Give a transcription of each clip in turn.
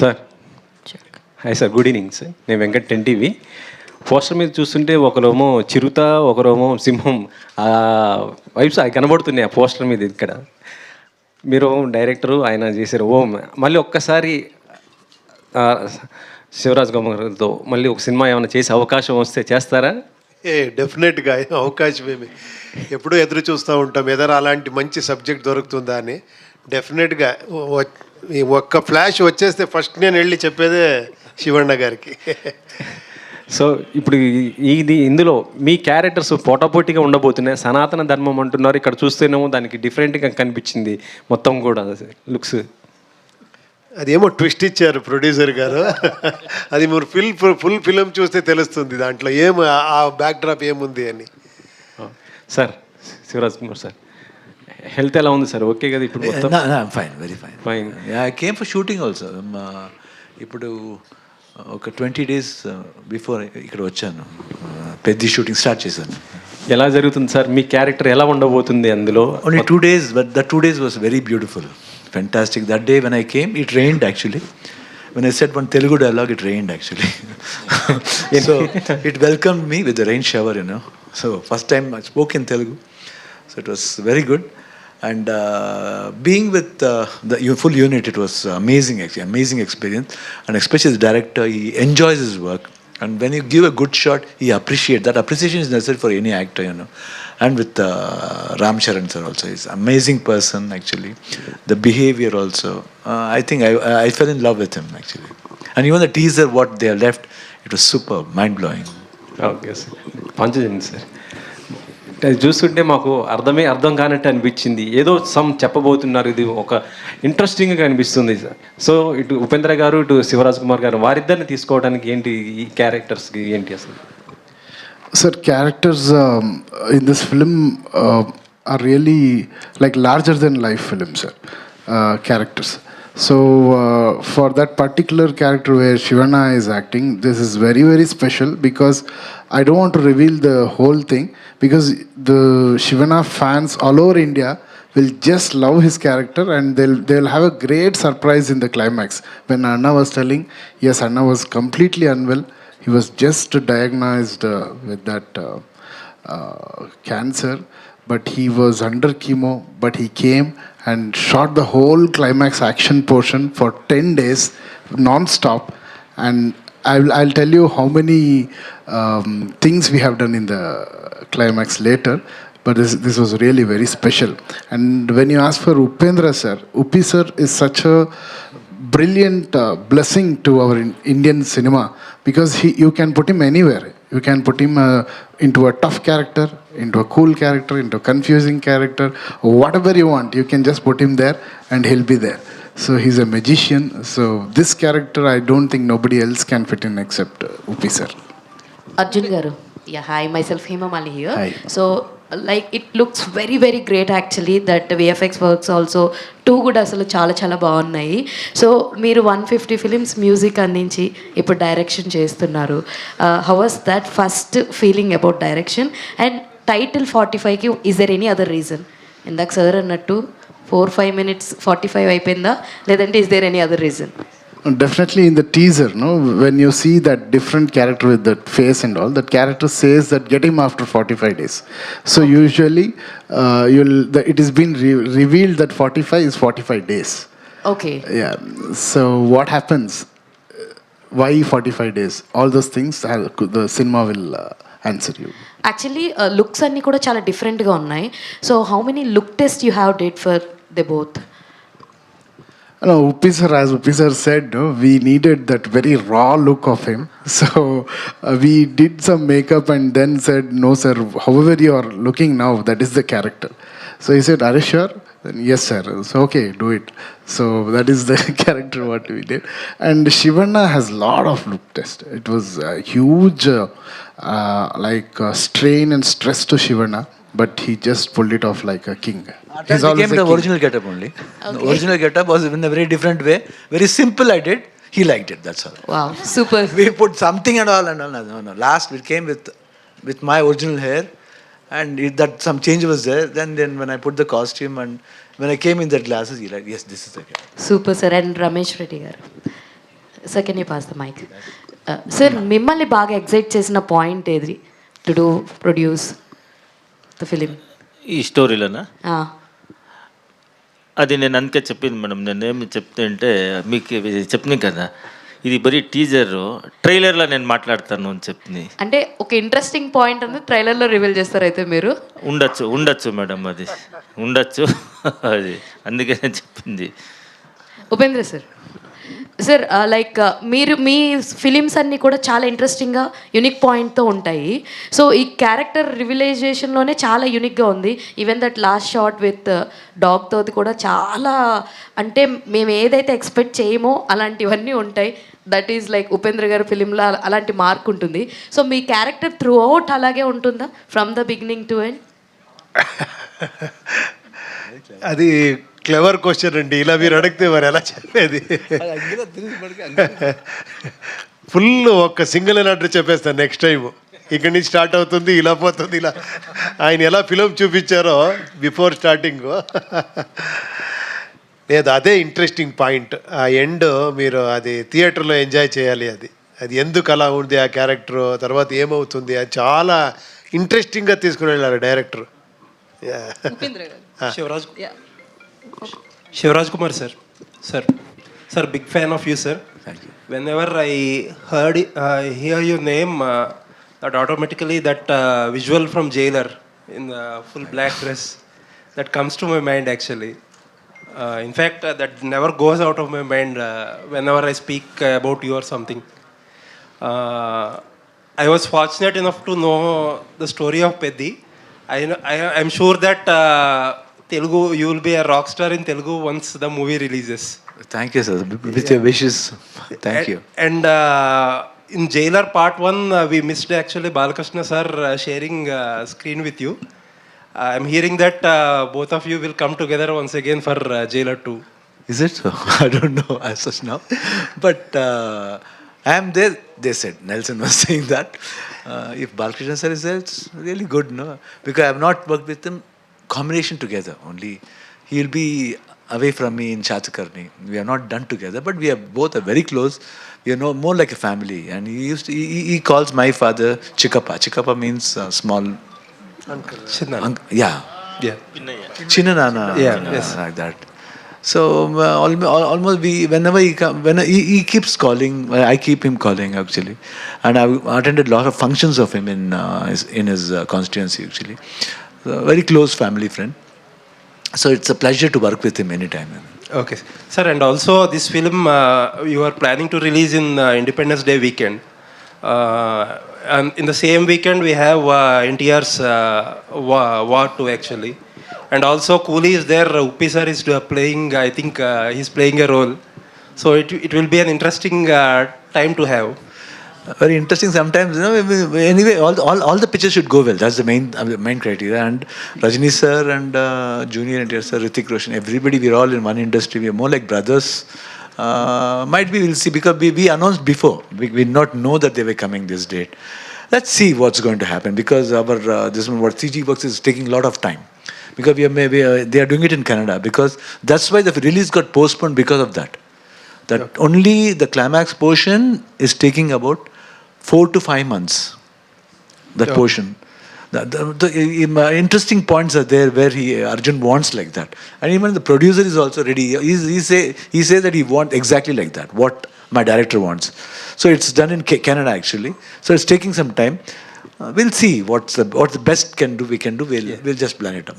Sir hi sir, good evening sir. నేను Venkat 10 TV. Poster మీద చూస్తుంటే ఒకరేమో చిరుత, ఒకరేమో సింహం, వైబ్స్ అవి కనబడుతున్నాయి ఆ పోస్టర్ మీద. ఇక్కడ మీరు డైరెక్టరు, ఆయన చేశారు. మళ్ళీ ఒక్కసారి శివరాజ్ కుమార్తో మళ్ళీ ఒక సినిమా ఏమైనా చేసే అవకాశం వస్తే చేస్తారా? డెఫినెట్గా అవకాశం ఏమి ఎప్పుడూ ఎదురు చూస్తూ ఉంటాం, ఎదర అలాంటి మంచి సబ్జెక్ట్ దొరుకుతుందా అని. డెఫినెట్గా ఒక్క ఫ్లాష్ వచ్చేస్తే ఫస్ట్ నేను వెళ్ళి చెప్పేదే శివಣ್ణ గారికి. సో ఇప్పుడు ఇందులో మీ క్యారెక్టర్స్ పోటాపోటీగా ఉండబోతున్నాయి. సనాతన ధర్మం అంటున్నారు, ఇక్కడ చూస్తేనేమో దానికి డిఫరెంట్గా కనిపించింది మొత్తం కూడా లుక్స్. అదేమో ట్విస్ట్ ఇచ్చారు ప్రొడ్యూసర్ గారు. అది మీరు ఫుల్ ఫిలిం చూస్తే తెలుస్తుంది దాంట్లో ఆ బ్యాక్ డ్రాప్ ఏముంది అని. Sir Shivaraj Kumar sir, health ఎలా ఉంది సార్? ఓకే కదా ఇప్పుడు? Fine, very fine. Fine. I came for shooting also. ఇప్పుడు ఒక 20 days బిఫోర్ ఇక్కడ వచ్చాను, పెద్ద షూటింగ్ స్టార్ట్ చేశాను. ఎలా జరుగుతుంది సార్? మీ క్యారెక్టర్ ఎలా ఉండబోతుంది అందులో? Only 2 days, but the 2 days was very beautiful, fantastic. That day when I came, it rained actually. When I said one Telugu dialogue, it rained actually. So it welcomed me with the rain shower, you know. So first time I spoke in Telugu, so it was very good. And being with the full unit, it was amazing actually, amazing experience. And especially the director, he enjoys his work. And when you give a good shot, he appreciates. That appreciation is necessary for any actor, you know. And with Ram Charan sir also, he's an amazing person actually. The behavior also, I think I fell in love with him actually. And even the teaser, what they left, it was superb, mind-blowing. Okay sir, Panchajan sir, అది చూస్తుంటే మాకు అర్థం కానట్టు అనిపించింది. ఏదో చెప్పబోతున్నారు, ఇది ఒక ఇంట్రెస్టింగ్గా అనిపిస్తుంది సార్. సో ఇటు ఉపేంద్ర గారు, ఇటు శివరాజ్ కుమార్ గారు, వారిద్దరిని తీసుకోవడానికి ఏంటి ఈ క్యారెక్టర్స్కి ఏంటి అసలు? Sir, characters in this film are really like larger than life film, sir. Characters. So for that particular character where Shivana is acting, this is very, very special because I don't want to reveal the whole thing, because the Shivana fans all over India will just love his character, and they'll have a great surprise in the climax. When Anna was telling, yes, Anna was completely unwell. He was just diagnosed with that cancer, but he was under chemo. But he came and shot the whole climax action portion for 10 days non-stop. And I'll tell you how many things we have done in the climax later. But this was really very special. And when you ask for Upendra sir, Upi sir is such a brilliant blessing to our Indian cinema, because you can put him anywhere. You can put him into a tough character, into a cool character, into a confusing character, whatever you want. You can just put him there and he'll be there. So he's a magician. So this character, I don't think nobody else can fit in except Upi sir. Arjun garu. Yeah, hi, myself Hema Mali here. Hi. So like it looks very, very great actually, that VFX works also too good, అసలు చాలా బాగున్నాయి. So మీరు 150 films music అందించి ఇప్పుడు direction చేస్తున్నారు. How was that first feeling about direction? And title 45కి is there any other reason? ఇందాక sir అన్నట్టు 4-5 minutes 45 అయిపోయిందా, లేదంటే is there any other reason? Definitely in the teaser, no, when you see that different character with that face and all, that character says that get him after 45 days. So usually it has been revealed that 45 is 45 days. Okay. Yeah. So what happens? Why 45 days? All those things the cinema will answer you. Actually looks అన్నీ కూడా చాలా డిఫరెంట్గా ఉన్నాయి. So how many look test you have did for they both? No, Upi sir, as Upi sir said, no, we needed that very raw look of him. So we did some makeup and then said, no sir, however you are looking now, that is the character. So he said, are you sure? Then, yes sir. So okay, do it. So that is the character what we did. And Shivana has lot of look test. It was a huge strain and stress to Shivana, but he just pulled it off like a king. He's became the original getup only. Okay. The original getup was in a very different way. Very simple I did. He liked it, that's all. Wow, super. We put something and all. No. Last we came with my original hair, and that some change was there. Then when I put the costume and when I came in the glasses, he like, yes, this is the guy. Super sir. And Ramesh Reddy garu. Sir can you pass the mic? Sir మిమ్మల్ని బాగా excite చేసిన point ఏది to do produce the film? ఈ స్టోరీలోనా? అది నేను అందుకే చెప్పింది మేడం. నేను ఏమి చెప్తే అంటే మీకు చెప్పినాను కదా, ఇది బరీ టీజర్, ట్రైలర్లో నేను మాట్లాడతాను అని చెప్పింది. అంటే ఒక ఇంట్రెస్టింగ్ పాయింట్ అనేది ట్రైలర్లో రివీల్ చేస్తారు అయితే మీరు? ఉండొచ్చు మేడం, అది ఉండొచ్చు. అది అందుకే నేను చెప్పింది. ఉపేంద్ర సార్, సార్ లైక్ మీరు మీ ఫిలిమ్స్ అన్నీ కూడా చాలా ఇంట్రెస్టింగ్గా యూనిక్ పాయింట్తో ఉంటాయి. సో ఈ క్యారెక్టర్ రివిలైజేషన్లోనే చాలా యూనిక్గా ఉంది. Even that last shot with డాగ్తో కూడా చాలా, అంటే మేము ఏదైతే ఎక్స్పెక్ట్ చేయమో అలాంటివన్నీ ఉంటాయి. దట్ ఈజ్ లైక్ ఉపేంద్ర గారి ఫిలింలో అలాంటి మార్క్ ఉంటుంది. సో మీ క్యారెక్టర్ త్రూ అవుట్ అలాగే ఉంటుందా from the beginning to end? అది క్లెవర్ క్వశ్చన్ అండి. ఇలా మీరు అడిగితే మరి ఎలా చెప్పేది? ఫుల్ ఒక సింగిల్ ఆర్డర్ చెప్పేస్తాను నెక్స్ట్ టైం. ఇక్కడి నుంచి స్టార్ట్ అవుతుంది, ఇలా పోతుంది, ఇలా ఆయన ఎలా ఫిలిం చూపించారో బిఫోర్ స్టార్టింగ్. లేదు, అదే ఇంట్రెస్టింగ్ పాయింట్. ఆ ఎండ్ మీరు అది థియేటర్లో ఎంజాయ్ చేయాలి. అది ఎందుకు అలా ఉంది ఆ క్యారెక్టర్, తర్వాత ఏమవుతుంది, అది చాలా ఇంట్రెస్టింగ్గా తీసుకుని వెళ్ళారు director. Shivraj Kumar sir. Sir, big fan of you, sir. Thank you. Whenever I hear your name, that automatically that visual from Jailer in the full black dress, that comes to my mind actually. In fact, that never goes out of my mind whenever I speak about you or something. I was fortunate enough to know the story of Peddi. I'm sure that Telugu, you will be a rock star in Telugu once the movie releases. Thank you, sir. With your wishes. Thank you. And in Jailer Part 1, we missed actually Balakrishna sir sharing screen with you. I'm hearing that both of you will come together once again for Jailer 2. Is it so? I don't know as such now. But I am there, they said. Nelson was saying that. If Balakrishna sir is there, it's really good, no? Because I have not worked with him combination together. Only he will be away from me in Chatakarni. We have not done together, but we are both are very close. We are more like a family. And he calls my father Chikappa. Chikappa means small Uncle. yeah. Chinnanana. Yeah, yes. Like that. So almost whenever he keeps calling, I keep him calling actually, and I attended a lot of functions of him in his constituency actually. So, very close family friend. So it's a pleasure to work with him anytime. Okay, sir, and also this film you are planning to release in Independence Day weekend. And in the same weekend we have NTR's War 2 actually. And also Coolie is there, Uppi sir is playing, I think he's playing a role. So it will be an interesting time to have. Very interesting sometimes, you know. Anyway, all the pictures should go well. That's the main criteria. And Rajini sir and Junior NTR sir, Hrithik Roshan, everybody, we're all in one industry. We're more like brothers. Might be we'll see, because we announced before. We did not know that they were coming this date. Let's see what's going to happen, because our this one, what CG works is taking a lot of time. Because they are doing it in Canada, because that's why the release got postponed because of that. That only the climax portion is taking about 4 to 5 months. That portion. The interesting points are there where Arjun wants like that, and even the producer is also ready. He says that he wants exactly like that, what my director wants. So it's done in Canada actually. So it's taking some time. We'll see what the best we can do. We'll just plan it up.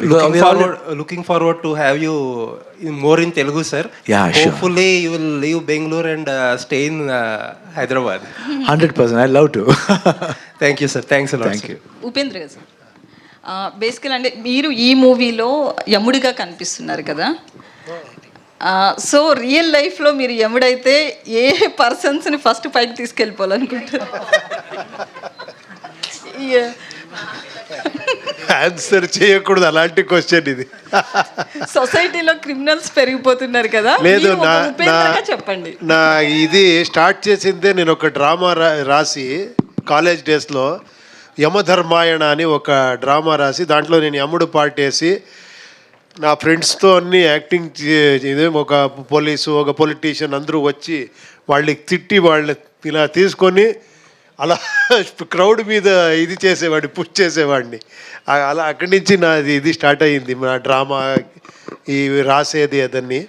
Looking forward to have you more in Telugu, sir. Yeah, sure. Hopefully you will leave Bangalore and stay in Hyderabad. 100%. I love to. Thank you, sir. Thanks a lot. Thank sir. you. Upendra గారు sir, బేసికల్ అంటే మీరు ఈ మూవీలో యముడిగా కనిపిస్తున్నారు కదా. So real లైఫ్లో మీరు యముడైతే ఏ పర్సన్స్ని ఫస్ట్ పైకి తీసుకెళ్ళిపోవాలనుకుంటారు? ఆన్సర్ చేయకూడదు అలాంటి క్వశ్చన్ ఇది. సొసైటీలో క్రిమినల్స్ పెరిగిపోతున్నారు కదా, లేదు, మీరు ఒక ఉపేంద్రగా చెప్పండి. నా ఇది స్టార్ట్ చేసిందే, నేను ఒక డ్రామా రాసి కాలేజ్ డేస్లో యమధర్మాయణ అని ఒక డ్రామా రాసి, దాంట్లో నేను యముడు పాటేసి నా ఫ్రెండ్స్తో అన్ని యాక్టింగ్, ఒక పోలీసు, ఒక పొలిటీషియన్ అందరూ వచ్చి వాళ్ళకి తిట్టి వాళ్ళని ఇలా తీసుకొని అలా క్రౌడ్ మీద ఇది చేసేవాడిని, పుష్ చేసేవాడిని. అలా అక్కడి నుంచి నాది ఇది స్టార్ట్ అయ్యింది, నా డ్రామా ఈ రాసేది అదన్నీ.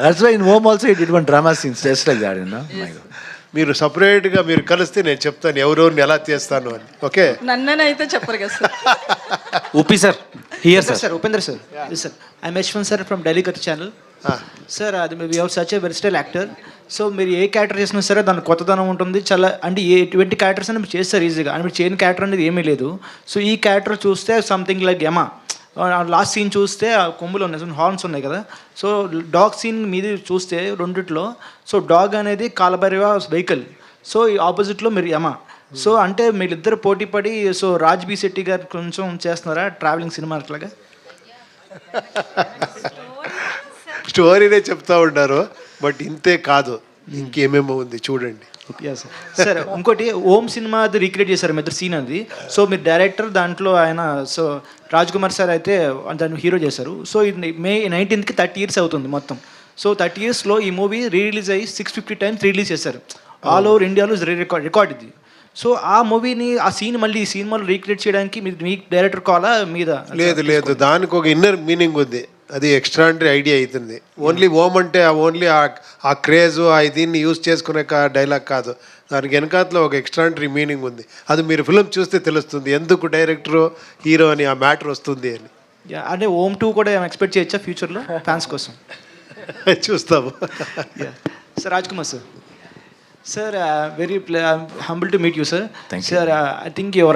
That's why in home also he did one drama scenes just like that, you know. My God. మీరు సపరేట్గా మీరు కలిస్తే నేను చెప్తాను ఎవరెవరిని ఎలా చేస్తాను అని. ఓకే, నన్ననైతే చెప్పరు కదా sir. Uppi sir here Sir, sir. Upendra sir. Yes, sir. I'm Ashwin sir from Delhi Cut channel. Sir అది we have such a versatile actor. So మీరు ఏ క్యారెక్టర్ చేసినా సరే దాని కొత్తదనం ఉంటుంది చాలా. అంటే ఎటువంటి క్యారెక్టర్స్ అని మీరు చేస్తారు ఈజీగా, అని మీరు చేయని క్యారెక్టర్ అనేది ఏమీ లేదు. సో ఈ క్యారెక్టర్ చూస్తే సంథింగ్ లైక్ యమా, లాస్ట్ సీన్ చూస్తే ఆ కొమ్ములు ఉన్నాయి, హార్న్స్ ఉన్నాయి కదా. సో డాగ్ సీన్ మీది చూస్తే రెండిట్లో, సో డాగ్ అనేది కాలభైరవ వెహికల్, సో ఈ ఆపోజిట్లో మీరు యమా. సో అంటే మీరిద్దరు పోటీ పడి, సో రాజ్ బి శెట్టి గారు కొంచెం చేస్తున్నారా ట్రావెలింగ్ సినిమా అట్లాగా? స్టోరీనే చెప్తా ఉంటారు, బట్ ఇంతే కాదు, ఇంకేమేమో ఉంది చూడండి. సార్ ఇంకోటి ఓం సినిమా అది రీక్రియేట్ చేశారు మీ ఇద్దరు సీన్ అది. సో మీరు డైరెక్టర్, దాంట్లో ఆయన సో రాజ్ కుమార్ సార్ అయితే దాన్ని హీరో చేశారు. సో ఇది May 19th 30 years అవుతుంది మొత్తం. సో 30 yearsలో ఈ మూవీ రిలీజ్ అయ్యి 650 times రిలీజ్ చేశారు ఆల్ ఓవర్ ఇండియాలో. రికార్డ్ ఇది. సో ఆ మూవీని, ఆ సీన్ మళ్ళీ ఈ సినిమాలో రీక్రియేట్ చేయడానికి మీ డైరెక్టర్ కాలా మీద? లేదు, దానికి ఒక ఇన్నర్ మీనింగ్ ఉంది, అది ఎక్స్ట్రాండరీ ఐడియా అవుతుంది. ఓన్లీ ఓమ్ అంటే ఓన్లీ ఆ క్రేజ్ దీన్ని యూజ్ చేసుకునే డైలాగ్ కాదు, దానికి వెనకాతలో ఒక ఎక్స్ట్రాండరీ మీనింగ్ ఉంది. అది మీరు ఫిల్మ్ చూస్తే తెలుస్తుంది ఎందుకు డైరెక్టరు హీరో అని ఆ మ్యాటర్ వస్తుంది అని. అంటే ఓమ్ 2 కూడా ఎక్స్పెక్ట్ చేయొచ్చా ఫ్యూచర్లో ఫ్యాన్స్ కోసం? చూస్తాము. Sir Raj Kumar sir. Sir, very humble to meet you, sir. Thank you. Sir, I think your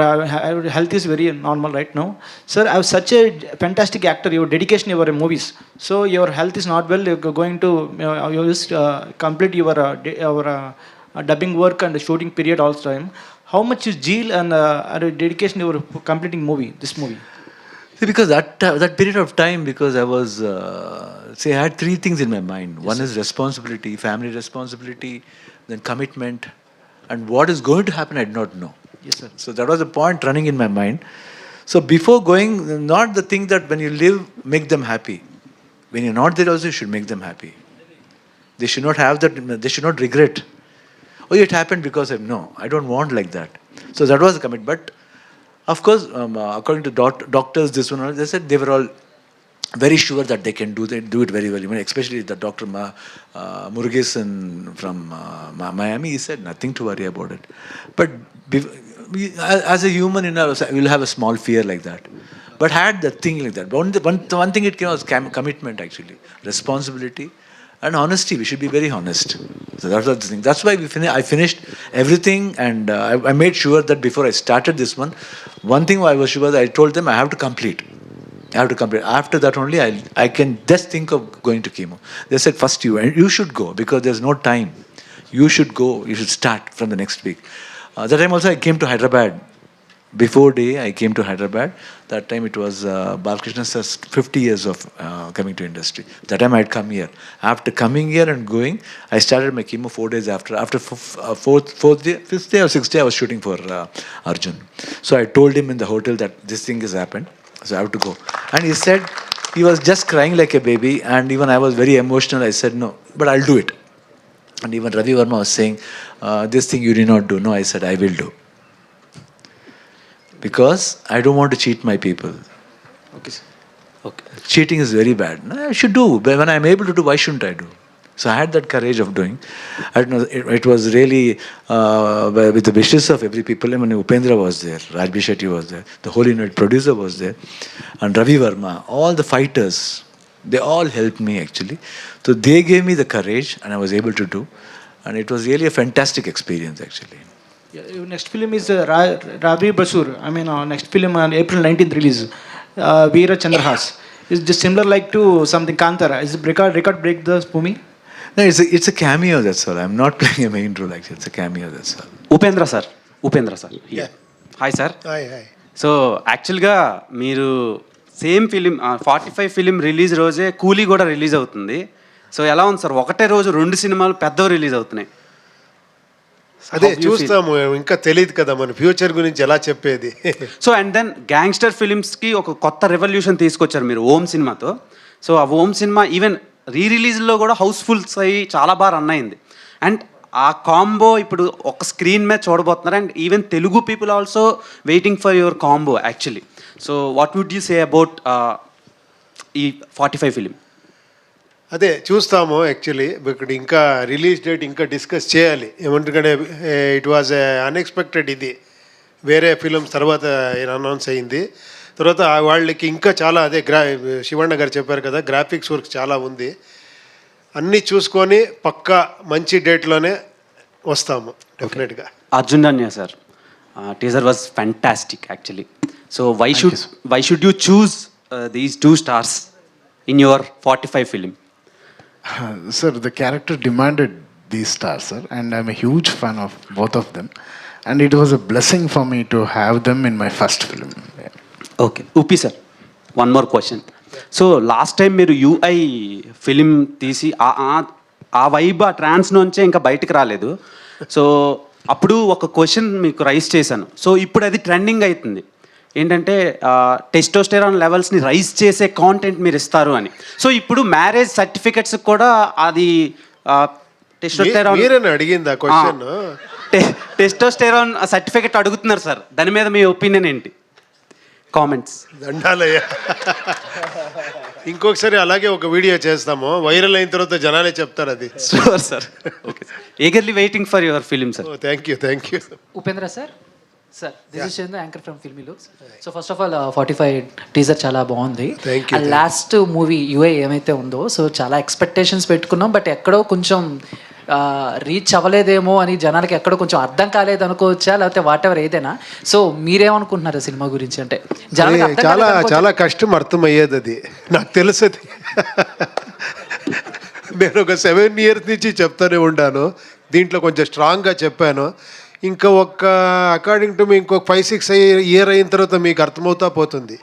health is very normal right now. Sir, I was such a fantastic actor. Your dedication, your movies. So your health is not well. You're going to you just complete your dubbing work and shooting period all the time. How much is zeal and dedication you were completing this movie? See, because that period of time, because I was I had three things in my mind. Yes, one is responsibility, family responsibility, then commitment, and what is going to happen I did not know. Yes, sir. So that was the point running in my mind. So before going, not the thing that when you live, make them happy. When you're not there also, you should make them happy. They should not have that, they should not regret. Oh, it happened because of, no, I don't want like that. So that was the commit. But of course, according to doctors, this one, they said they were all very sure that they can do it very well. Even especially the Dr. Murugesan from Miami, he said nothing to worry about it. But as a human, you'll have a small fear like that. But had that thing like that. One thing it came was commitment actually, responsibility and honesty. We should be very honest. So that was the thing. That's why I finished everything, and I made sure that before I started this one thing I was sure that I told them I have to complete. After that only I can just think of going to chemo. They said first you should go because there's no time. You should go. You should start from the next week. That time also I came to Hyderabad. Before day I came to Hyderabad. That time it was Balakrishna sir's 50 years of coming to industry. That time I had come here. After coming here and going, I started my chemo 4 days after. After fifth day or sixth day I was shooting for Arjun. So I told him in the hotel that this thing has happened. So I have to go. And he said, he was just crying like a baby, and even I was very emotional. I said, no, but I'll do it. And even Ravi Verma was saying, this thing you did not do. No, I said, I will do. Because I don't want to cheat my people. Okay, sir. Okay. Cheating is very bad. No, I should do. But when I'm able to do, why shouldn't I do? So I had that courage of doing. I don't know, it was really with the wishes of every people. I mean, Upendra was there, Raj B. Shetty was there, the whole unit producer was there, and Ravi Verma, all the fighters, they all helped me actually. So they gave me the courage, and I was able to do, and it was really a fantastic experience actually. Yeah, your next film is Ravi Basur. I mean, next film on April 19th release, Veera Chandrahas. Is this similar like to something Kantara? Is it record break the movie? No, it's a cameo, that's all. I'm not playing a main role actually. It's a cameo, that's all. Upendra sir. Hi sir. Hi. So యాక్చువల్గా మీరు same film 45 film release రోజే కూలీ కూడా release అవుతుంది. So ఎలా ఉంది sir, ఒకటే రోజు 2 సినిమాలు పెద్దవి రిలీజ్ అవుతున్నాయి? అదే చూస్తాము, ఇంకా తెలియదు కదా మన ఫ్యూచర్ గురించి ఎలా చెప్పేది. సో అండ్ దెన్ గ్యాంగ్స్టర్ ఫిలిమ్స్కి ఒక కొత్త రెవల్యూషన్ తీసుకొచ్చారు మీరు ఓం సినిమాతో. సో ఆ ఓం సినిమా ఈవెన్ రిలీజ్లో కూడా హౌస్ఫుల్స్ అయ్యి చాలా బాగా రన్ అయింది. అండ్ ఆ కాంబో ఇప్పుడు ఒక స్క్రీన్ మీద చూడబోతున్నారు. And even Telugu people also waiting for your combo actually. So what would you say about ఈ 45 ఫిలిం? అదే చూస్తాము యాక్చువల్లీ. ఇక్కడ ఇంకా రిలీజ్ డేట్ ఇంకా డిస్కస్ చేయాలి. ఏమంటే ఇట్ వాజ్ అన్ఎక్స్పెక్టెడ్. ఇది వేరే ఫిలిమ్స్ తర్వాత అనౌన్స్ అయింది. తర్వాత వాళ్ళకి ఇంకా చాలా అదే శివಣ್ణ గారు చెప్పారు కదా, గ్రాఫిక్స్ వర్క్ చాలా ఉంది. అన్నీ చూసుకొని పక్కా మంచి డేట్లోనే వస్తాము డెఫినెట్గా. Arjun Dhanya sir, teaser was fantastic actually. So why should you choose these 2 stars in your 45 film? Sir, the character demanded these stars, sir, and I'm a huge fan of both of them. And it was a blessing for me to have them in my first film. Yeah. Okay, Uppi sir, one more question. So last time మీరు UI film తీసి ఆ vibe, ఆ ట్రాన్స్ నుంచే ఇంకా బయటకు రాలేదు. So అప్పుడు ఒక క్వశ్చన్ మీకు రైజ్ చేశాను. సో ఇప్పుడు అది ట్రెండింగ్ అవుతుంది. ఏంటంటే టెస్టోస్టెరాన్ లెవెల్స్ని రైజ్ చేసే కాంటెంట్ మీరు ఇస్తారు అని. సో ఇప్పుడు మ్యారేజ్ సర్టిఫికెట్స్ కూడా అది మీరేనా అడిగింది ఆ క్వశ్చన్? టెస్టోస్టెరాన్ సర్టిఫికెట్ అడుగుతున్నారు సార్, దాని మీద మీ ఒపీనియన్ ఏంటి? కామెంట్స్. దండాలయ్యా. ఇంకొకసారి అలాగే ఒక వీడియో చేస్తాము, వైరల్ అయిన తర్వాత జనాలే చెప్తారు అది. Sure sir. Okay sir, eagerly waiting for your film sir. Thank you. Upendra sir, this is Chandu, anchor from filmy looks. So first of all 45 teaser చాలా బాగుంది. లాస్ట్ మూవీ యూఏ ఏమైతే ఉందో, సో చాలా ఎక్స్పెక్టేషన్స్ పెట్టుకున్నాం, బట్ ఎక్కడో కొంచెం రీచ్ అవ్వలేదేమో అని జనాలకి ఎక్కడో కొంచెం అర్థం కాలేదు అనుకోవచ్చా, లేకపోతే వాట్ ఎవర్ ఏదైనా. సో మీరేమనుకుంటున్నారు సినిమా గురించి? అంటే చాలా కష్టం అర్థమయ్యేది అది, నాకు తెలుసు. అది నేను ఒక 7 years నుంచి చెప్తానే ఉన్నాను. దీంట్లో కొంచెం స్ట్రాంగ్గా చెప్పాను. ఇంకా అకార్డింగ్ టు మీ ఇంకొక 5-6 years అయిన తర్వాత మీకు అర్థమవుతా పోతుంది.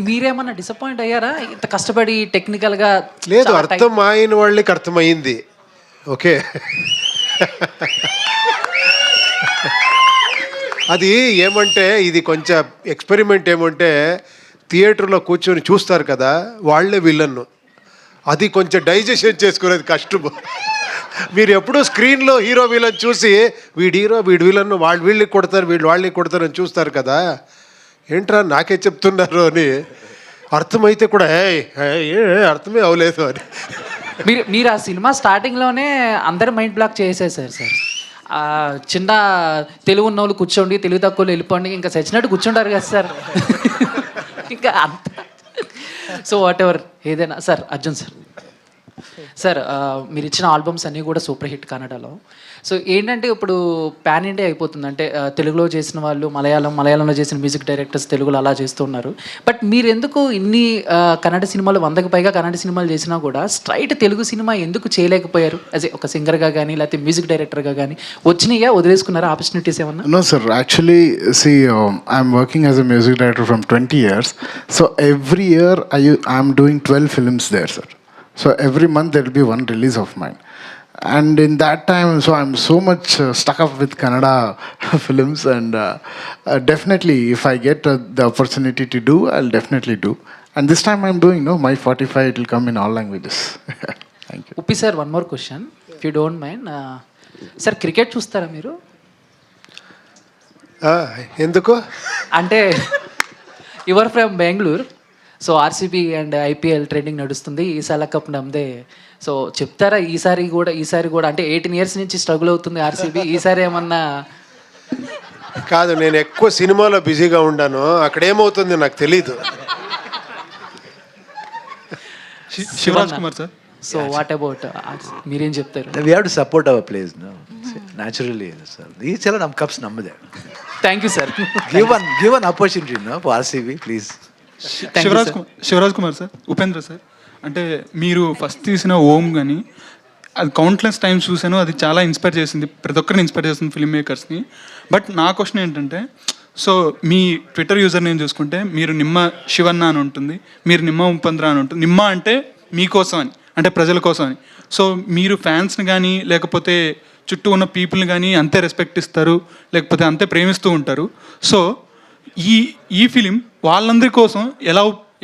మీరేమన్నా డిసప్పాయింట్ అయ్యారా ఇంత కష్టపడి టెక్నికల్గా? లేదు, అర్థం అయిన వాళ్ళకి అర్థమైంది. ఓకే, అది ఏమంటే ఇది కొంచెం ఎక్స్పెరిమెంట్. ఏమంటే థియేటర్లో కూర్చొని చూస్తారు కదా, వాళ్ళే విలన్ను. అది కొంచెం డైజెషన్ చేసుకునేది కష్టము. మీరు ఎప్పుడూ స్క్రీన్లో హీరో విలన్ చూసి వీడు హీరో వీడు విలన్, వీళ్ళకి కొడతారు వీళ్ళు వాళ్ళకి కొడతారు అని చూస్తారు కదా, ఏంట్రా నాకే చెప్తున్నారు అని అర్థమైతే కూడా అర్థమే అవలేదు అని. మీరు ఆ సినిమా స్టార్టింగ్లోనే అందరు మైండ్ బ్లాక్ చేసేసారు సార్. చిన్న తెలుగు ఉన్న వాళ్ళు కూర్చోండి, తెలుగు తక్కువ వెళ్ళిపోండి, ఇంకా చచ్చినట్టు కూర్చుంటారు కదా సార్. ఇంకా అంత. సో వాట్ ఎవర్ ఏదైనా సార్. అర్జున్ సార్, మీరు ఇచ్చిన ఆల్బమ్స్ అన్నీ కూడా సూపర్ హిట్ కన్నడలో. సో ఏంటంటే ఇప్పుడు పాన్ ఇండియా అయిపోతుంది. అంటే తెలుగులో చేసిన వాళ్ళు మలయాళంలో చేసిన మ్యూజిక్ డైరెక్టర్స్ తెలుగులో అలా చేస్తున్నారు. బట్ మీరు ఎందుకు ఇన్ని కన్నడ సినిమాలు 100కి పైగా కన్నడ సినిమాలు చేసినా కూడా స్ట్రైట్ తెలుగు సినిమా ఎందుకు చేయలేకపోయారు? యాజ్ ఒక సింగర్గా కానీ లేకపోతే మ్యూజిక్ డైరెక్టర్గా కానీ వచ్చినాయా, వదిలేసుకున్నారా ఆపర్చునిటీస్ ఏమన్నా? No sir, actually see, I'm working as a music director from 20 years. So every year I'm doing 12 films there, sir. So every month there will be one release of mine. And in that time, so I'm so much stuck up with Kannada films, and definitely if I get the opportunity to do, I'll definitely do. And this time I'm doing, my 45, it will come in all languages. Thank you. Uppi sir, one more question, if you don't mind. Sir, cricket చూస్తారా మీరు? ఎందుకు అంటే your from Bengaluru, so RCB and IPL trending నడుస్తుంది, ఈసారి cup నమ్మదే. So చెప్తారా ఈసారి కూడా అంటే 18 years నుంచి స్ట్రగుల్ అవుతుంది ఆర్సీబీ, ఈసారి ఏమన్నా? కాదు, నేను ఎక్కువ సినిమాలో బిజీగా ఉన్నాను, అక్కడ ఏమవుతుంది నాకు తెలీదు. Shivaraj Kumar sir. So what about మీరేం చెప్తారు? We have to support our players, no? Naturally, sir. ఈ చలో ನಮ್ಮ కప్స్ నమ్మదే. Thank you sir. Give an opportunity, no, for RCB, please. Shivaraj Kumar sir. Upendra sir, అంటే మీరు ఫస్ట్ తీసిన ఓం కానీ అది కౌంట్లెస్ టైమ్స్ చూసాను, అది చాలా ఇన్స్పైర్ చేసింది, ప్రతి ఒక్కరిని ఇన్స్పైర్ చేస్తుంది ఫిల్మ్ మేకర్స్ని. బట్ నా క్వశ్చన్ ఏంటంటే, సో మీ ట్విట్టర్ యూజర్ నేమ్ చూసుకుంటే మీరు నిమ్మ శివన్న అని ఉంటుంది, మీరు నిమ్మ ఉపేంద్ర అని ఉంటుంది. నిమ్మ అంటే మీకోసం అని, అంటే ప్రజల కోసం అని. సో మీరు ఫ్యాన్స్ని కానీ లేకపోతే చుట్టూ ఉన్న పీపుల్ని కానీ అంతే రెస్పెక్ట్ ఇస్తారు, లేకపోతే అంతే ప్రేమిస్తూ ఉంటారు. సో ఈ ఫిలిం వాళ్ళందరి కోసం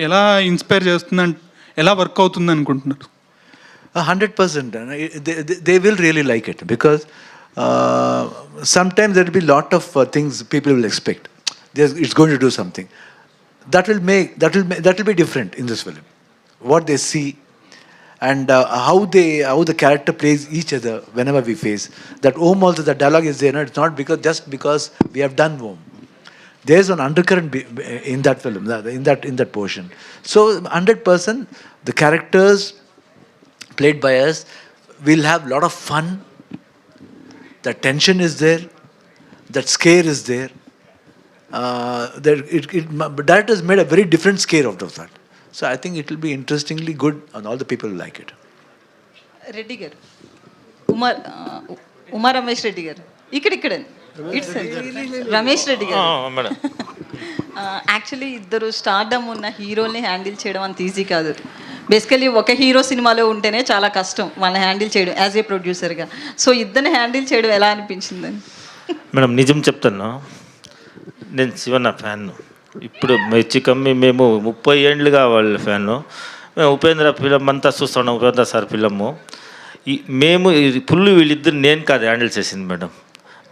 ఎలా ఇన్స్పైర్ చేస్తుంది, ఎలా వర్క్ అవుతుంది అనుకుంటున్నారు? 100%. They will really like it because sometimes there will be lot of things people will expect. It's going to do something that will be different in this film. What they see and how the character plays each other whenever we face that. Om also, the dialogue is there. No, it's not just because we have done Om. There's an undercurrent in that film, in that portion. So 100% the characters played by us will have a lot of fun. The tension is there, that scare is there. That has made a very different scare out of that. So I think it will be interestingly good and all the people will like it. Reddy గారు, ఉమా రమేష్ రెడ్డి గారు ఇక్కడ it's Ramesh Reddy గారు. Madam, actually ఇద్దరు stardom ఉన్న హీరోల్ని handle చేయడం అంత easy కాదు. Basically ఒక హీరో సినిమాలో ఉంటేనే చాలా కష్టం వాళ్ళని హ్యాండిల్ చేయడం యాజ్ ఏ ప్రొడ్యూసర్గా. సో ఇద్దరిని హ్యాండిల్ చేయడం ఎలా అనిపించిందని? మేడం నిజం చెప్తాను, నేను శివన్న ఫ్యాన్. ఇప్పుడు మెచ్చి కమ్మి మేము 30 ఏళ్ళుగా వాళ్ళ ఫ్యాను. మేము ఉపేంద్ర ఫిలం అంతా చూస్తున్నాం, ఉపేంద్ర సార్ ఫిలము. మేము ఫుల్ వీళ్ళిద్దరు నేను కాదు హ్యాండిల్ చేసింది మేడం.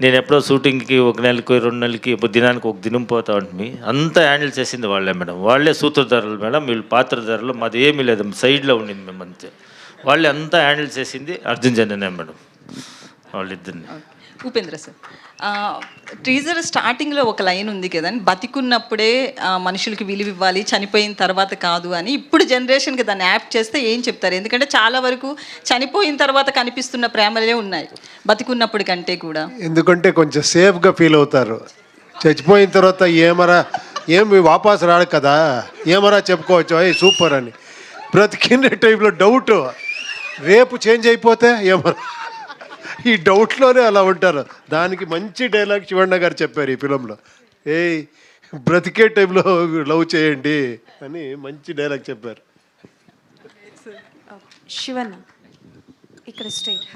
నేను ఎప్పుడో షూటింగ్కి 1 నెలకి 2 నెలలకి దినానికి 1 దినం పోతా ఉంటుంది. అంతా హ్యాండిల్ చేసింది వాళ్ళే మేడం. వాళ్ళే సూత్రధారులు మేడం, వీళ్ళు పాత్రధారులు. మాది ఏమీ లేదు, సైడ్లో ఉండింది మేము అంతే. వాళ్ళే అంతా హ్యాండిల్ చేసింది అర్జున్ జన్యనే మేడం, వాళ్ళిద్దరిని. ఉపేంద్ర సార్, టీజర్ స్టార్టింగ్లో ఒక లైన్ ఉంది కదండి, బతికున్నప్పుడే మనుషులకి విలువ ఇవ్వాలి, చనిపోయిన తర్వాత కాదు అని. ఇప్పుడు జనరేషన్కి దాన్ని యాప్ చేస్తే ఏం చెప్తారు? ఎందుకంటే చాలా వరకు చనిపోయిన తర్వాత కనిపిస్తున్న ప్రేమలే ఉన్నాయి బతికున్నప్పుడు కంటే కూడా. ఎందుకంటే కొంచెం సేఫ్గా ఫీల్ అవుతారు. చచ్చిపోయిన తర్వాత ఏమి వాపస్ రాడు కదా, ఏమరా చెప్పుకోవచ్చు అయ్యి సూపర్ అని. బ్రతికిన టైంలో డౌట్, రేపు చేంజ్ అయిపోతే ఏమరా, ఈ డౌట్లోనే అలా ఉంటారు. దానికి మంచి డైలాగ్ శివಣ್ణ గారు చెప్పారు ఈ ఫిలంలో. బ్రతికే టైంలో లవ్ చేయండి అని మంచి డైలాగ్ చెప్పారు. శివన్న ఇక్కడ స్ట్రైట్.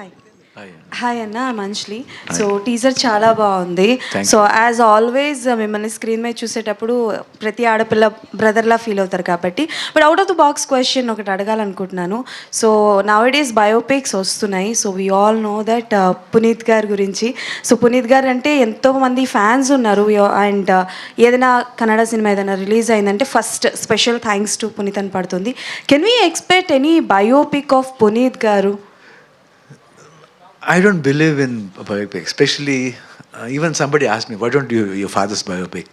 హాయ్ అన్న, మంచ్లీ. సో టీజర్ చాలా బాగుంది. సో యాజ్ ఆల్వేస్ మిమ్మల్ని స్క్రీన్ మీద చూసేటప్పుడు ప్రతి ఆడపిల్ల బ్రదర్లా ఫీల్ అవుతారు కాబట్టి, but out of the box question ఒకటి అడగాలనుకుంటున్నాను. సో నౌడేస్ బయోపిక్స్ వస్తున్నాయి. So we all know that Puneet గారి గురించి. సో పునీత్ గారు అంటే ఎంతోమంది ఫ్యాన్స్ ఉన్నారు. అండ్ ఏదైనా కన్నడ సినిమా ఏదైనా రిలీజ్ అయిందంటే first special thanks to Puneet అని పడుతుంది. Can we expect any biopic of Puneet garu? I don't believe in biopic, especially even somebody asked me, why don't you your father's biopic?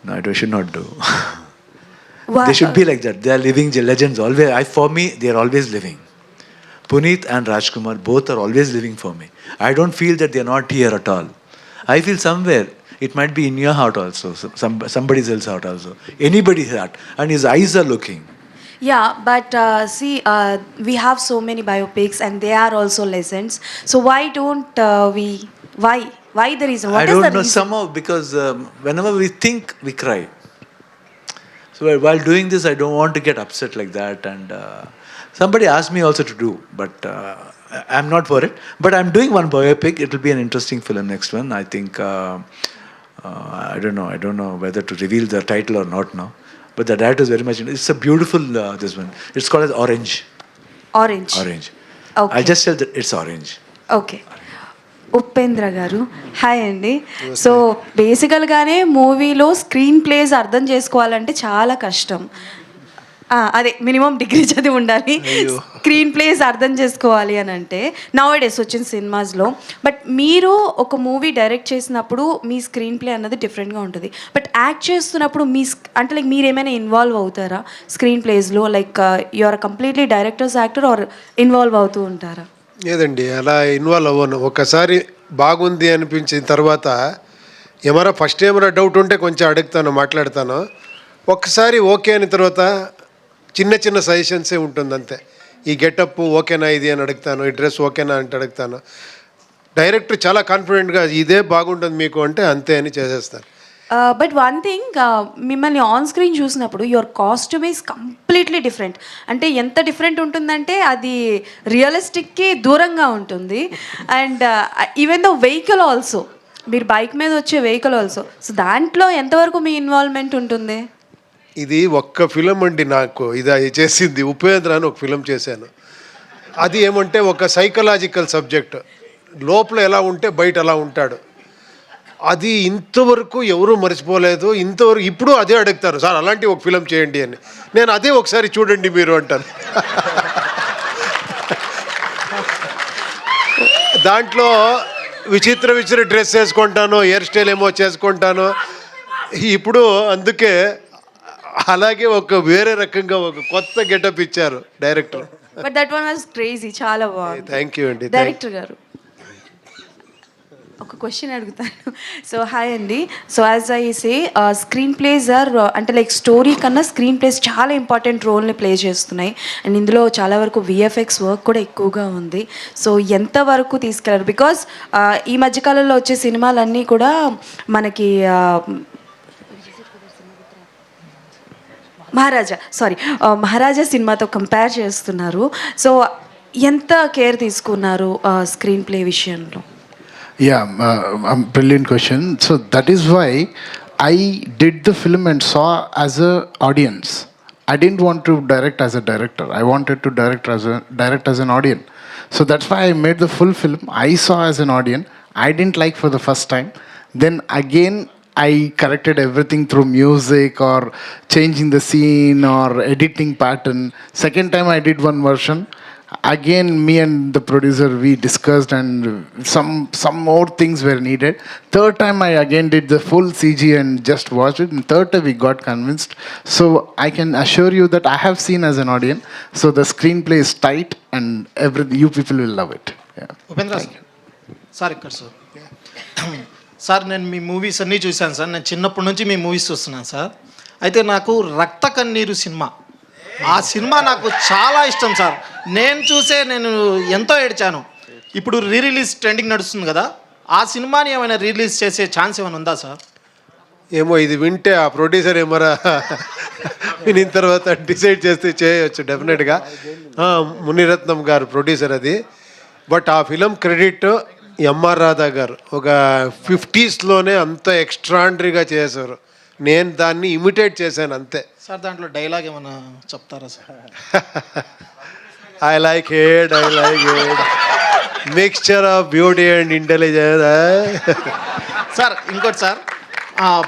No, I should not do. They should be like that. They are living legends always. For me, they are always living. Puneeth and Rajkumar both are always living for me. I don't feel that they are not here at all. I feel somewhere it might be in your heart also, somebody else's heart also, anybody's heart, and his eyes are looking. Yeah, but see, we have so many biopics and they are also legends. So why don't we? Why the reason? What I is don't the know, reason? somehow because whenever we think, we cry. So while doing this, I don't want to get upset like that. And somebody asked me also to do, but I'm not for it. But I'm doing one biopic. It will be an interesting film. Next one, I think. I don't know whether to reveal the title or not now. But the director is very much. It's a beautiful this one. It's called as Orange. Orange. Okay. I'll just tell that it's Orange. Okay. Upendra garu, hi అండి. So బేసికల్గానే మూవీలో screen place అర్థం చేసుకోవాలంటే చాలా కష్టం. అదే minimum degree చదివి ఉండాలి screen place అర్థం చేసుకోవాలి అని అంటే నౌడేస్ వచ్చిన సినిమాస్లో. బట్ మీరు ఒక మూవీ డైరెక్ట్ చేసినప్పుడు మీ స్క్రీన్ ప్లే అన్నది డిఫరెంట్గా ఉంటుంది. బట్ యాక్ట్ చేస్తున్నప్పుడు అంటే లైక్ మీరు ఏమైనా ఇన్వాల్వ్ అవుతారా స్క్రీన్ ప్లేస్లో? Like you are completely directors actor are involve అవుతూ ఉంటారా? లేదండి, అలా ఇన్వాల్వ్ అవ్వను. ఒకసారి బాగుంది అనిపించిన తర్వాత ఏమరా ఫస్ట్ ఏమైనా డౌట్ ఉంటే కొంచెం అడుగుతాను, మాట్లాడతాను. ఒక్కసారి ఓకే అయిన తర్వాత చిన్న చిన్న సజెషన్సే ఉంటుంది అంతే. ఈ గెటప్ ఓకేనా ఇది అని అడుగుతాను, ఈ డ్రెస్ ఓకేనా అంటే అడుగుతాను. డైరెక్టర్ చాలా కాన్ఫిడెంట్గా ఇదే బాగుంటుంది మీకు అంటే అంతే అని చేసేస్తాను. బట్ వన్ థింగ్, మిమ్మల్ని ఆన్ స్క్రీన్ చూసినప్పుడు your costume is completely different. అంటే ఎంత డిఫరెంట్ ఉంటుందంటే అది రియలిస్టిక్కి దూరంగా ఉంటుంది. And even the vehicle also, మీరు బైక్ మీద వచ్చే వెహికల్ ఆల్సో. సో దాంట్లో ఎంతవరకు మీ ఇన్వాల్వ్మెంట్ ఉంటుంది? ఇది ఒక్క ఫిలం అండి నాకు ఇది చేసింది. ఉపేంద్ర అని ఒక ఫిలం చేశాను. అది ఏమంటే ఒక సైకలాజికల్ సబ్జెక్ట్, లోపల ఎలా ఉంటే బయట అలా ఉంటాడు. అది ఇంతవరకు ఎవరూ మర్చిపోలేదు. ఇంతవరకు ఇప్పుడు అదే అడుగుతారు, సార్ అలాంటి ఒక ఫిలం చేయండి అని. నేను అదే ఒకసారి చూడండి మీరు అంటాను. దాంట్లో విచిత్ర డ్రెస్ వేసుకుంటాను, హెయిర్ స్టైల్ ఏమో చేసుకుంటాను. ఇప్పుడు అందుకే అలాగే ఒక వేరే రకంగా ఒక కొత్త గెటప్ ఇచ్చారు director. But that one was crazy, చాలా బాగుంది. థ్యాంక్ యూ అండి. డైరెక్టర్ గారు ఒక క్వశ్చన్ అడుగుతాను. సో హాయ్ అండి. So as I say screenplays are అంటే లైక్ స్టోరీ కన్నా స్క్రీన్ ప్లేస్ చాలా ఇంపార్టెంట్ రోల్ని ప్లే చేస్తున్నాయి. అండ్ ఇందులో చాలా వరకు విఎఫ్ఎక్స్ వర్క్ కూడా ఎక్కువగా ఉంది. సో ఎంతవరకు తీసుకెళ్లారు? బికాస్ ఈ మధ్యకాలంలో వచ్చే సినిమాలన్నీ కూడా మనకి మహారాజా సినిమాతో కంపేర్ చేస్తున్నారు. సో ఎంత కేర్ తీసుకున్నారు స్క్రీన్ ప్లే విషయంలో? Yeah, brilliant question. So that is why I did the film and saw as a audience. I didn't want to direct as a director. I wanted to direct as an audience. So that's why I made the full film. I saw as an audience. I didn't like for the first time. Then again, I corrected everything through music or changing the scene or editing pattern. Second time I did one version. Again, me and the producer, we discussed and some more things were needed. Third time I again did the full CG and just watched it. And third time we got convinced. So I can assure you that I have seen as an audience. So the screenplay is tight and you people will love it. Yeah. Upendra sir ఇక్కడ sir నేను మీ movies అన్నీ చూశాను sir. నేను చిన్నప్పటి నుంచి మీ movies చూస్తున్నాను sir. అయితే నాకు రక్త కన్నీరు సినిమా, ఆ సినిమా నాకు చాలా ఇష్టం సార్. నేను ఎంతో ఏడ్చాను. ఇప్పుడు రిలీజ్ ట్రెండింగ్ నడుస్తుంది కదా, ఆ సినిమాని ఏమైనా రిలీజ్ చేసే ఛాన్స్ ఏమైనా ఉందా సార్? ఏమో ఇది వింటే ఆ ప్రొడ్యూసర్ ఏమరా విని తర్వాత డిసైడ్ చేస్తే చేయవచ్చు డెఫినెట్గా. మునిరత్నం గారు ప్రొడ్యూసర్ అది. బట్ ఆ ఫిలం క్రెడిట్ ఎంఆర్ రాధా గారు ఒక 50s అంత ఎక్స్ట్రాండరీగా చేశారు. నేను దాన్ని ఇమిటేట్ చేశాను అంతే. సార్ దాంట్లో డైలాగ్ ఏమైనా చెప్తారా sir? I like head mixture of beauty and intelligence. Sir ఇంకోటి sir,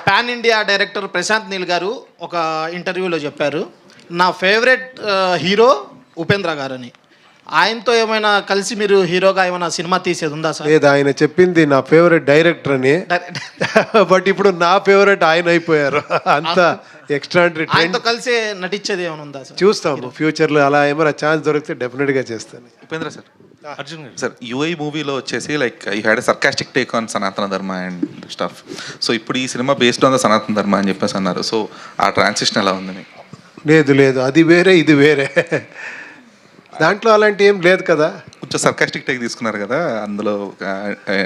pan India director Prashanth Neel garu ఒక ఇంటర్వ్యూలో చెప్పారు, నా ఫేవరెట్ హీరో ఉపేంద్ర గారని. ఆయనతో ఏమైనా కలిసి మీరు హీరోగా ఏమైనా సినిమా తీసేది ఉందా సార్? లేదు, ఆయన చెప్పింది నా ఫేవరెట్ డైరెక్టర్ అని. బట్ ఇప్పుడు నా ఫేవరెట్ ఆయన అయిపోయారు. అంత ఎక్స్ట్రాండరీ. ఆయనతో కలిసి నటించేది ఏమైనా ఉందా సార్? చూస్తాము ఫ్యూచర్లో, అలా ఏమైనా ఛాన్స్ దొరికితే డెఫినెట్గా చేస్తాను. ఉపేంద్ర సార్, అర్జున్ గారు సార్, యుఐ మూవీలో వచ్చేసి like you had a sarcastic take on సనాతన ధర్మ అండ్ స్టఫ్. సో ఇప్పుడు ఈ సినిమా బేస్డ్ ఆన్ ద సనాతన ధర్మ అని చెప్పేసి అన్నారు. సో ఆ ట్రాన్సిషన్ ఎలా ఉంది మీకు? లేదు, అది వేరే ఇది వేరే. దాంట్లో అలాంటి ఏం లేదు కదా. కొంచెం సర్కాస్టిక్ టేక్ తీసుకున్నారు కదా అందులో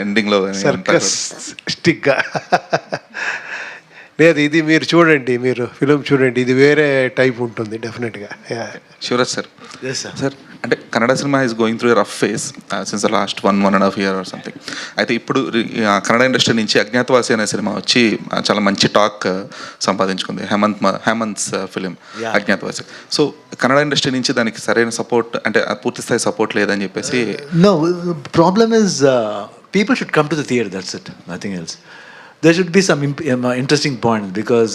ఎండింగ్లో. సర్కాస్టిక్గా లేదు, ఇది మీరు చూడండి, మీరు ఫిలిం చూడండి, ఇది వేరే టైప్ ఉంటుంది డెఫినెట్గా. శివరాజ్ సార్, సార్ అంటే Kannada cinema is going through a rough face since the last 1.5 years or something. అయితే ఇప్పుడు కన్నడ ఇండస్ట్రీ నుంచి అజ్ఞాతవాసి అనే సినిమా వచ్చి చాలా మంచి టాక్ సంపాదించుకుంది. Hemanth's film Ajnathavasi. So Kannada industry నుంచి దానికి సరైన సపోర్ట్ అంటే పూర్తి స్థాయి సపోర్ట్ లేదని చెప్పేసి. No, problem is people should come to the theatre, that's it, nothing else. There should be some interesting points because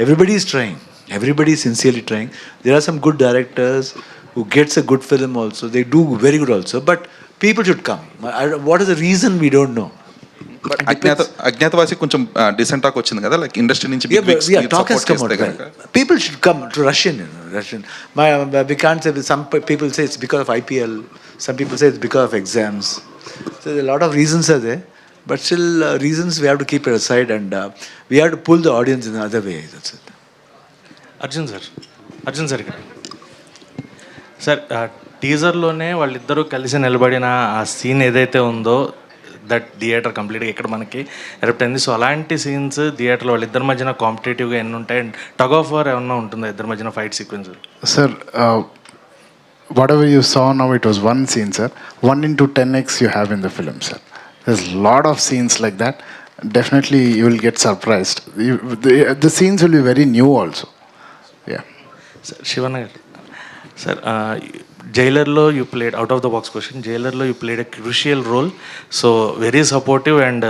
everybody is trying. Everybody is sincerely trying. There are some good directors who gets a good film also. They do very good also. But people should come. What is the reason we don't know. But Agnyaathavaasi కొంచెం decent talk వచ్చింది కదా, like industry నుంచి talk has come out. People should come to Russian. We can't say. Some people say it's because of IPL. Some people say it's because of exams. So there are a lot of reasons are there. But still, reasons we have to keep it aside and we have to pull the audience in another way. That's it. Arjun sir ఇక్కడ sir టీజర్లోనే వాళ్ళిద్దరూ కలిసి నిలబడిన ఆ scene ఏదైతే ఉందో that theatre కంప్లీట్గా ఇక్కడ మనకి ఎరప్ట్ అయింది. సో అలాంటి సీన్స్ థియేటర్లో వాళ్ళిద్దరి మధ్యన కాంపిటేటివ్గా ఎన్ని ఉంటాయి అండ్ టగ్ ఆఫ్ వార్ ఏమన్నా ఉంటుందా ఇద్దరి మధ్యన fight sequence? Sir, whatever you saw now, it was one scene, sir. 1 into 10x you have in the film, sir. There's a lot of scenes like that. Definitely you will get surprised. The scenes will be very new also. Sir Shivanna garu sir జైలర్లో you played out of the box question, జైలర్లో you played a crucial role, so very supportive and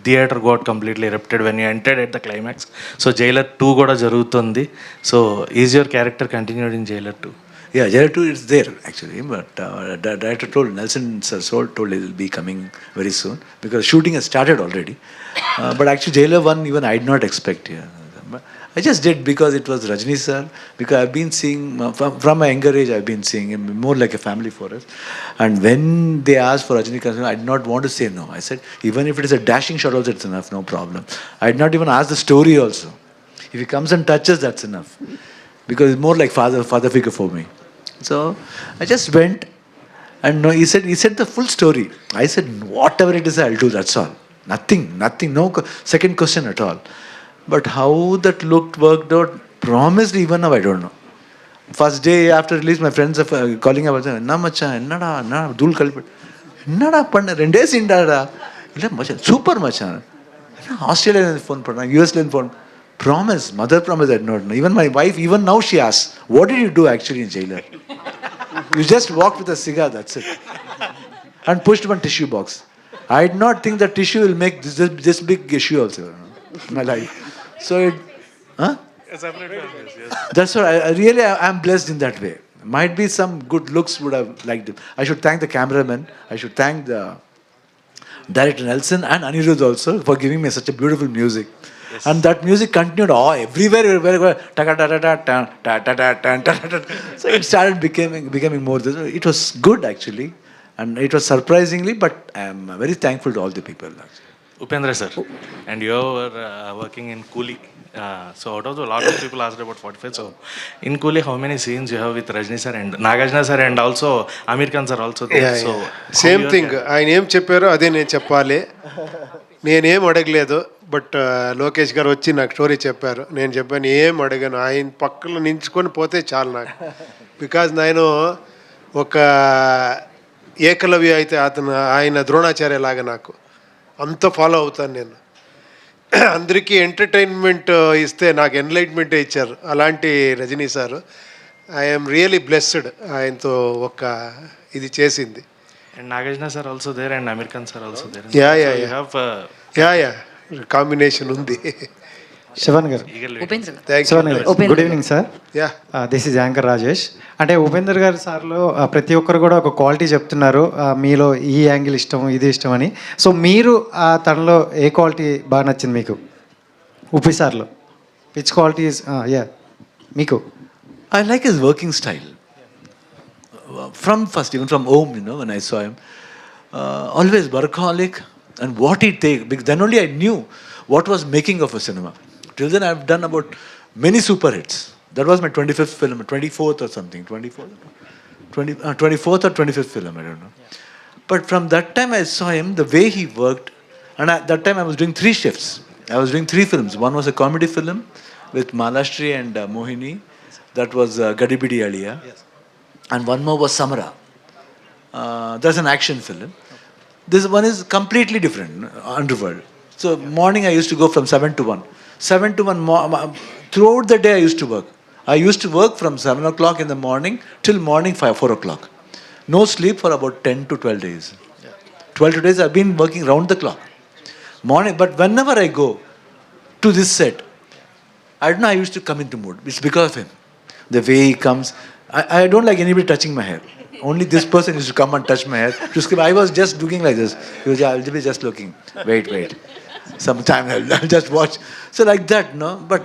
theatre got completely erupted when you entered at the climax. So Jailer 2 కూడా జరుగుతుంది. So is your character continued in Jailer 2? Yeah, Jailer 2 is there actually, but director told, Nelson sir told it will be coming very soon because shooting has started already. But actually Jailer 1 even I did not expect. Yeah. I just did because it was Rajni sir, because I've been seeing, from my younger age I've been seeing him more like a family for us. And when they asked for Rajinikanth, I did not want to say no. I said, even if it is a dashing shot also, it's enough, no problem. I did not even ask the story also. If he comes and touches, that's enough. Because it's more like father figure for me. So I just went, and no, he said the full story. I said, whatever it is, I'll do, that's all. Nothing, no second question at all. But how that worked out, promised even now, I don't know. First day after release, my friends are calling about, enna macha, enna dul kalpet, enna panna, 2 days indada, illa macha, super macha, Australia phone panna, US phone, promise, mother promise, I did not know. Even my wife, even now she asks, what did you do actually in Jailer? You just walked with a cigar, that's it, and pushed one tissue box. I did not think that tissue will make this big issue also in my life. So it, huh? That's what I really am blessed in that way. Might be some good looks would have liked it. I should thank the cameraman. I should thank the director Nelson and Anirudh also for giving me such a beautiful music. Yes. And that music continued everywhere. So it started becoming more. It was good actually, and it was surprisingly. But I am very thankful to all the people. Actually. Upendra sir, and you were working in Coolie. So out of the lot of people asked about 45. So in Coolie, how many scenes you have with Rajni sir and Nagarjuna sir and also Amir Khan sir also there? Yeah, so same thing, ఆయన ఏం చెప్పారో అదే నేను చెప్పాలి. నేనేం అడగలేదు, but Lokesh గారు వచ్చి నాకు స్టోరీ చెప్పారు. నేను చెప్పాను ఏం అడగాను, ఆయన పక్కన నించుకొని పోతే చాలు నాకు. బికాజ్ నేను ఒక ఏకలవ్య అయితే ఆయన ద్రోణాచార్య లాగా నాకు అంత ఫాలో అవుతాను నేను. అందరికీ ఎంటర్టైన్మెంట్ ఇస్తే నాకు ఎన్లైట్మెంటే ఇచ్చారు అలాంటి Rajini sir. I'm really blessed ఆయనతో ఒక ఇది చేసింది. And Nagarjuna sir also there and Amir Khan sir also there. Yeah combination ఉంది. శివన్ గారు, good evening sir. This is anchor Rajesh. అంటే ఉపేందర్ గారు సార్లో ప్రతి ఒక్కరు కూడా ఒక క్వాలిటీ చెప్తున్నారు, మీలో ఈ యాంగిల్ ఇష్టం, ఇది ఇష్టం అని. సో మీరు తనలో ఏ క్వాలిటీ బాగా నచ్చింది మీకు ఉపి సార్లో? విచ్ క్వాలిటీ యా మీకు? I like his working style. From first, even from home, when I saw him, always workaholic, and what he take, because then only I knew what was making of a cinema. Till then I've done about many super hits. That was my 25th film, 24th or something, 24th or 25th film, I don't know. But from that time I saw him, the way he worked, and at that time I was doing 3 shifts. I was doing 3 films. One was a comedy film with Malashri and Mohini. That was Gadibidi Aliya. And one more was Samara. That's an action film. This one is completely different, Underworld. So morning I used to go from 7 to 1. 7 to 1, throughout the day I used to work. I used to work from 7 o'clock in the morning till morning 4 o'clock. No sleep for about 10 to 12 days. 12 days I've been working round the clock. Morning, but whenever I go to this set, I don't know, I used to come into mood. It's because of him. The way he comes. I don't like anybody touching my hair. Only this person used to come and touch my hair. I was just looking like this. He was, I'll be just looking. Wait. Sometime I'll just watch. So like that, no? But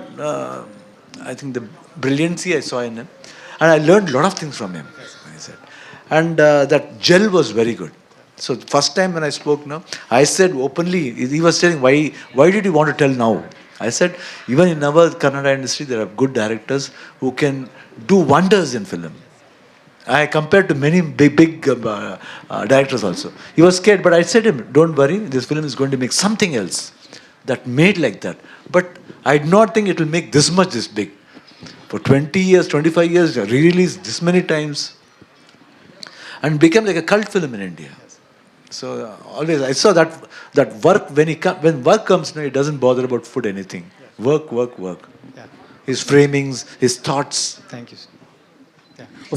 I think the brilliancy I saw in him. And I learned a lot of things from him. I said. And that gel was very good. So first time when I spoke, I said openly, he was saying, why did you want to tell now? I said, even in our Kannada industry, there are good directors who can do wonders in film. I compared to many big directors also. He was scared, but I said to him, don't worry, this film is going to make something else that made like that. But I did not think it will make this big. For 20 years, 25 years, re-released this many times and became like a cult film in India. So always I saw that work, when work comes, it doesn't bother about food, anything. Work. Yeah. his framings, his thoughts. Thank you.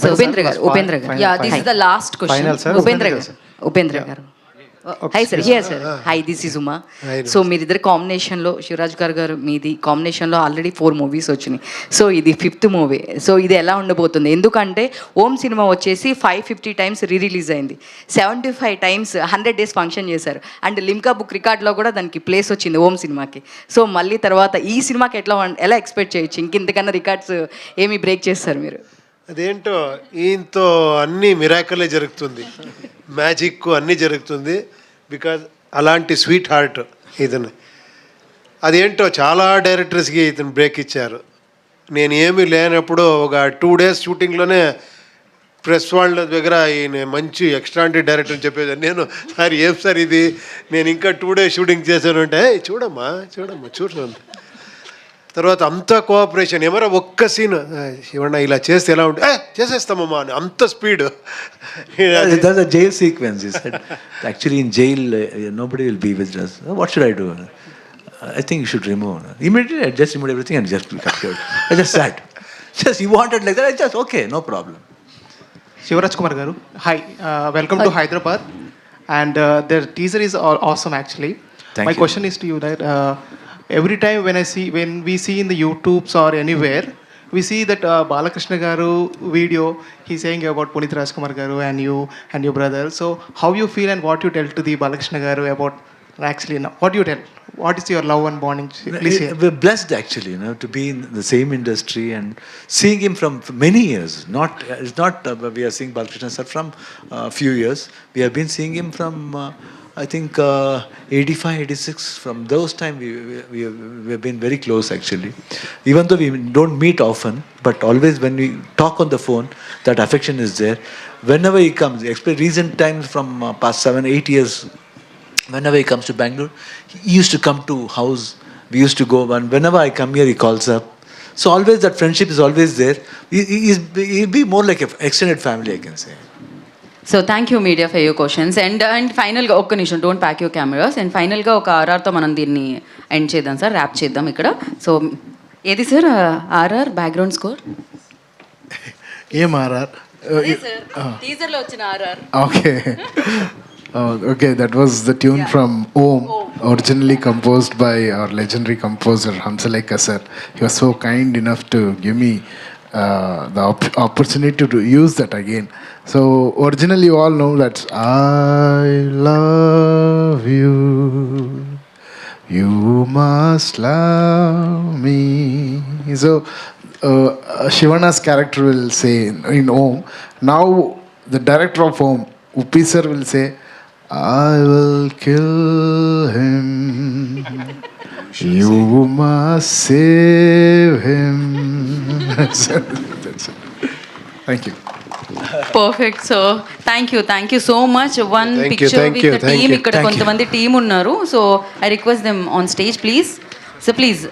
So Upendra garu yeah this is the last Final, sir. Question Upendra garu hi sir here sir hi this is Uma. So మీరిద్దరు కాంబినేషన్లో శివరాజ్ గారు మీది కాంబినేషన్లో already 4 movies వచ్చినాయి. So ఇది 5th movie. So ఇది ఎలా ఉండబోతుంది? ఎందుకంటే ఓం సినిమా వచ్చేసి 550 టైమ్స్ రిలీజ్ అయింది, 75 టైమ్స్ 100 days ఫంక్షన్ చేశారు, అండ్ లిమ్కా బుక్ రికార్డ్లో కూడా దానికి ప్లేస్ వచ్చింది ఓం సినిమాకి. సో మళ్ళీ తర్వాత ఈ సినిమాకి ఎలా ఎక్స్పెక్ట్ చేయొచ్చు? ఇంకెంతకన్నా రికార్డ్స్ ఏమి బ్రేక్ చేస్తారు మీరు? అదేంటో ఈయనతో అన్నీ మిరాకలే జరుగుతుంది, మ్యాజిక్ అన్నీ జరుగుతుంది. బికాజ్ అలాంటి స్వీట్ హార్ట్ ఇతను. అదేంటో చాలా డైరెక్టర్స్కి ఇతను బ్రేక్ ఇచ్చారు. నేను ఏమీ లేనప్పుడు ఒక 2 days షూటింగ్లోనే ప్రెస్ వాళ్ళ దగ్గర ఈయన మంచి ఎక్స్ట్రాండరీ డైరెక్టర్ అని చెప్పేది. నేను సార్ ఏం సార్ ఇది, నేను ఇంకా 2 days షూటింగ్ చేశాను అంటే చూడమ్మా చూడండి. తర్వాత అంతా కోఆపరేషన్. ఎవరో ఒక్క సీన్ ఇవ్వండి ఇలా చేస్తే ఎలా ఉంటుంది, చేసేస్తామమ్మా అని అంత speed. That's a jail sequence. He said, actually in jail, nobody will be with us. What should I do? I think you should remove. Immediately, I just removed everything and just cut it. I just sat. Just he wanted like that. I just okay, no problem. Shivaraj Kumar garu hi, welcome to Hyderabad and their teaser is awesome actually. Thank My you. question is to you that every time when we see in the YouTubes or anywhere, we see that Balakrishna garu video, he's saying about Punit Rajkumar garu and you and your brother. So how you feel and what you tell to the Balakrishna garu about actually now? What do you tell? What is your love and bonding? Please share. We're blessed actually, to be in the same industry and seeing him from many years. It's not we are seeing Balakrishna sir from a few years. We have been seeing him from I think 85, 86. From those time we have been very close actually. Even though we don't meet often, but always when we talk on the phone, that affection is there. Whenever he comes, especially recent times from past 7-8 years, whenever he comes to Bangalore, he used to come to house. We used to go, and whenever I come here, he calls up. So always that friendship is always there. He'll be more like an extended family, I can say. So thank you media for your questions. And ఫైనల్గా ఒక్క నిమిషం, don't pack your cameras. And ఫైనల్గా ఒక ఆర్ఆర్తో మనం దీన్ని end చేద్దాం sir, rap చేద్దాం ఇక్కడ. సో ఏది సార్ ఆర్ఆర్ బ్యాక్గ్రౌండ్ స్కోర్? ఏం ఆర్ఆర్? టీజర్లో వచ్చిన RR. Okay. Okay, that was the tune from Om, originally composed by our legendary composer Hamsalekha sir. He was so kind enough to give me the opportunity to use that again. So originally you all know that I love you, you must love me. So Shivana's character will say in Om. Now the director of Om, Uppi sir, will say, I will kill him, you must save him. That's it. Thank you. Perfect. So thank you so much. One picture with team. ఇక్కడ కొంతమంది team ఉన్నారు. So I request them on stage please. So please